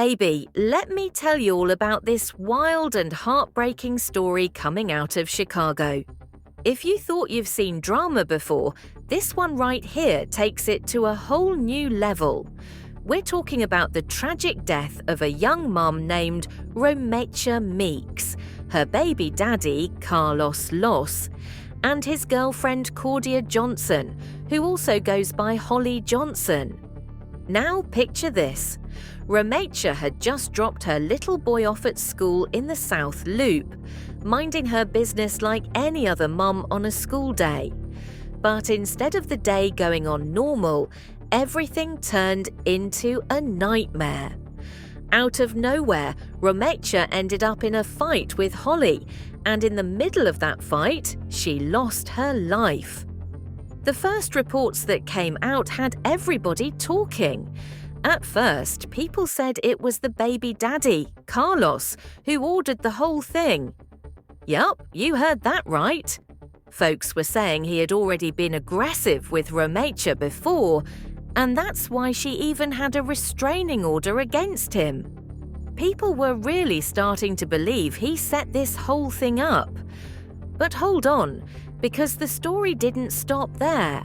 baby, let me tell you all about this wild and heartbreaking story coming out of Chicago. If you thought you've seen drama before, this one right here takes it to a whole new level. We're talking about the tragic death of a young mum named Romecha Meeks, her baby daddy, Carlos Loss, and his girlfriend Quadajah Johnson, who also goes by Holly Johnson. Now picture this. Romecha had just dropped her little boy off at school in the South Loop, minding her business like any other mum on a school day. But instead of the day going on normal, everything turned into a nightmare. Out of nowhere, Romecha ended up in a fight with Holly, and in the middle of that fight, she lost her life. The first reports that came out had everybody talking. At first, people said it was the baby daddy, Carlos, who ordered the whole thing. Yup, you heard that right. Folks were saying he had already been aggressive with Romecha before, and that's why she even had a restraining order against him. People were really starting to believe he set this whole thing up. But hold on, because the story didn't stop there.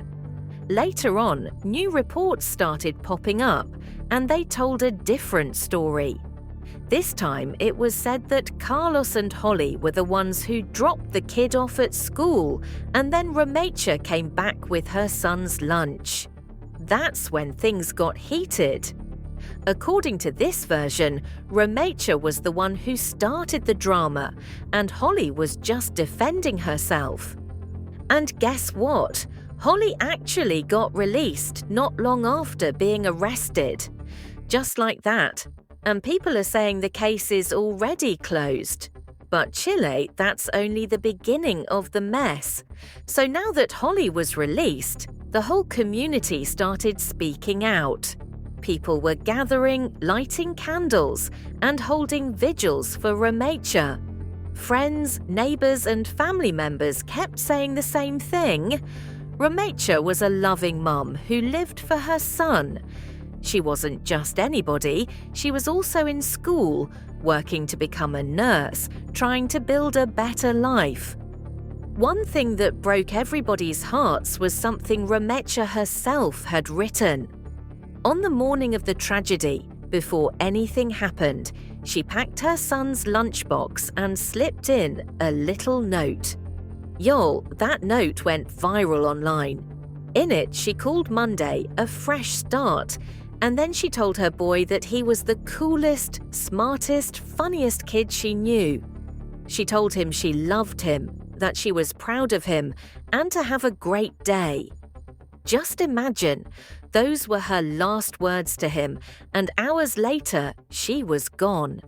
Later on, new reports started popping up, and they told a different story. This time, it was said that Carlos and Holly were the ones who dropped the kid off at school, and then Romecha came back with her son's lunch. That's when things got heated. According to this version, Romecha was the one who started the drama, and Holly was just defending herself. And guess what? Holly actually got released not long after being arrested. Just like that. And people are saying the case is already closed. But Chile, that's only the beginning of the mess. So now that Holly was released, the whole community started speaking out. People were gathering, lighting candles, and holding vigils for Romecha. Friends, neighbors, and family members kept saying the same thing. Romecha was a loving mum who lived for her son. She wasn't just anybody, she was also in school, working to become a nurse, trying to build a better life. One thing that broke everybody's hearts was something Romecha herself had written. On the morning of the tragedy, before anything happened, she packed her son's lunchbox and slipped in a little note. Y'all, that note went viral online. In it, she called Monday a fresh start, and then she told her boy that he was the coolest, smartest, funniest kid she knew. She told him she loved him, that she was proud of him, and to have a great day. Just imagine, those were her last words to him, and hours later, she was gone.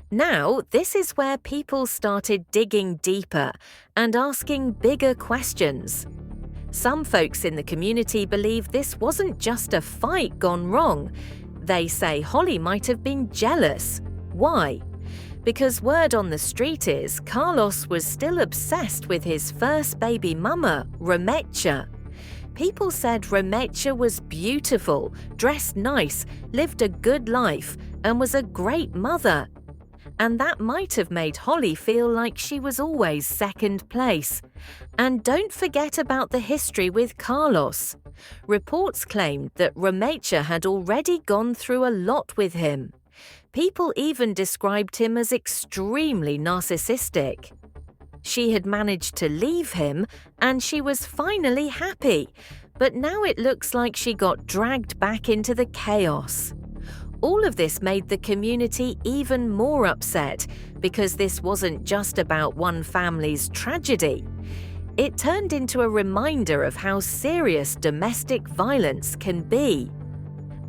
Now, this is where people started digging deeper and asking bigger questions. Some folks in the community believe this wasn't just a fight gone wrong. They say Holly might have been jealous. Why? Because word on the street is Carlos was still obsessed with his first baby mama, Romecha. People said Romecha was beautiful, dressed nice, lived a good life, and was a great mother. And that might have made Holly feel like she was always second place. And don't forget about the history with Carlos. Reports claimed that Romecha had already gone through a lot with him. People even described him as extremely narcissistic. She had managed to leave him, and she was finally happy, but now it looks like she got dragged back into the chaos. All of this made the community even more upset because this wasn't just about one family's tragedy. It turned into a reminder of how serious domestic violence can be.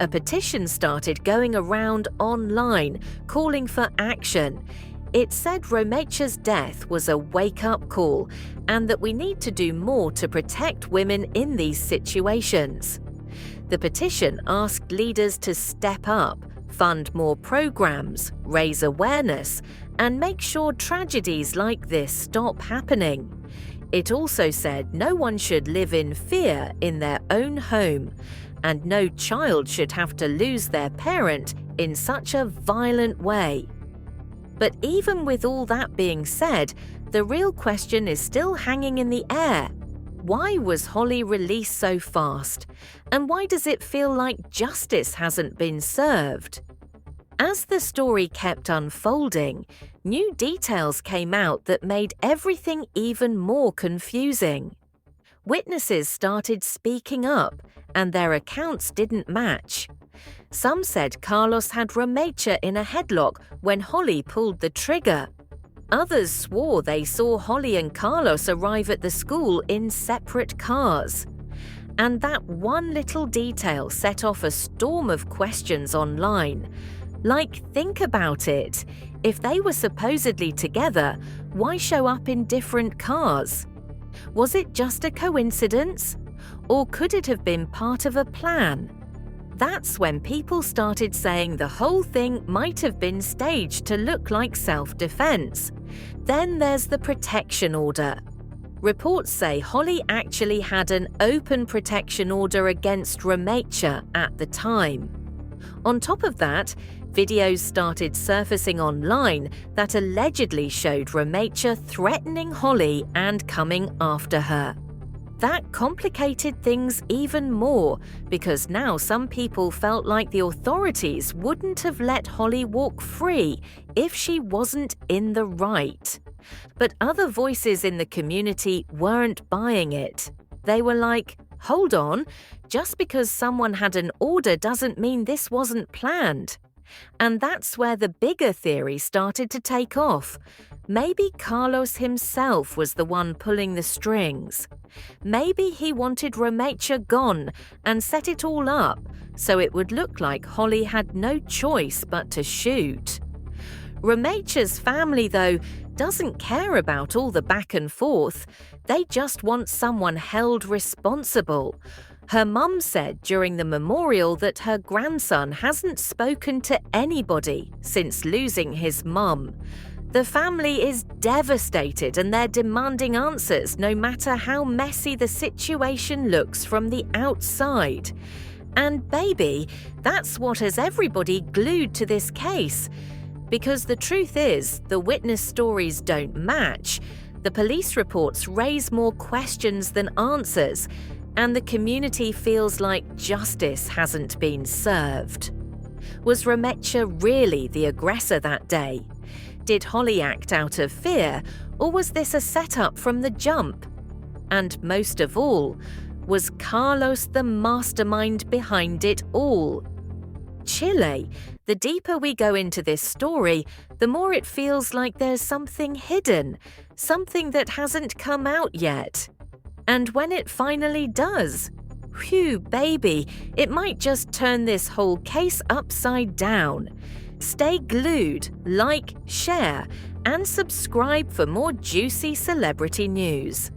A petition started going around online, calling for action. It said Romecha's death was a wake-up call and that we need to do more to protect women in these situations. The petition asked leaders to step up, fund more programs, raise awareness, and make sure tragedies like this stop happening. It also said no one should live in fear in their own home, and no child should have to lose their parent in such a violent way. But even with all that being said, the real question is still hanging in the air. Why was Holly released so fast? And why does it feel like justice hasn't been served? As the story kept unfolding, new details came out that made everything even more confusing. Witnesses started speaking up, and their accounts didn't match. Some said Carlos had Romecha in a headlock when Holly pulled the trigger. Others swore they saw Holly and Carlos arrive at the school in separate cars. And that one little detail set off a storm of questions online. Like, think about it. If they were supposedly together, why show up in different cars? Was it just a coincidence? Or could it have been part of a plan? That's when people started saying the whole thing might have been staged to look like self-defense. Then there's the protection order. Reports say Holly actually had an open protection order against Romecha at the time. On top of that, videos started surfacing online that allegedly showed Romecha threatening Holly and coming after her. That complicated things even more because now some people felt like the authorities wouldn't have let Holly walk free if she wasn't in the right. But other voices in the community weren't buying it. They were like, hold on, just because someone had an order doesn't mean this wasn't planned. And that's where the bigger theory started to take off. Maybe Carlos himself was the one pulling the strings. Maybe he wanted Romecha gone and set it all up so it would look like Holly had no choice but to shoot. Romecha's family, though, doesn't care about all the back and forth. They just want someone held responsible. Her mum said during the memorial that her grandson hasn't spoken to anybody since losing his mum. The family is devastated and they're demanding answers no matter how messy the situation looks from the outside. And baby, that's what has everybody glued to this case. Because the truth is, the witness stories don't match. The police reports raise more questions than answers, and the community feels like justice hasn't been served. Was Romecha really the aggressor that day? Did Holly act out of fear, or was this a setup from the jump? And most of all, was Carlos the mastermind behind it all? Chile, the deeper we go into this story, the more it feels like there's something hidden, something that hasn't come out yet. And when it finally does, whew, baby, it might just turn this whole case upside down. Stay glued, like, share, and subscribe for more juicy celebrity news.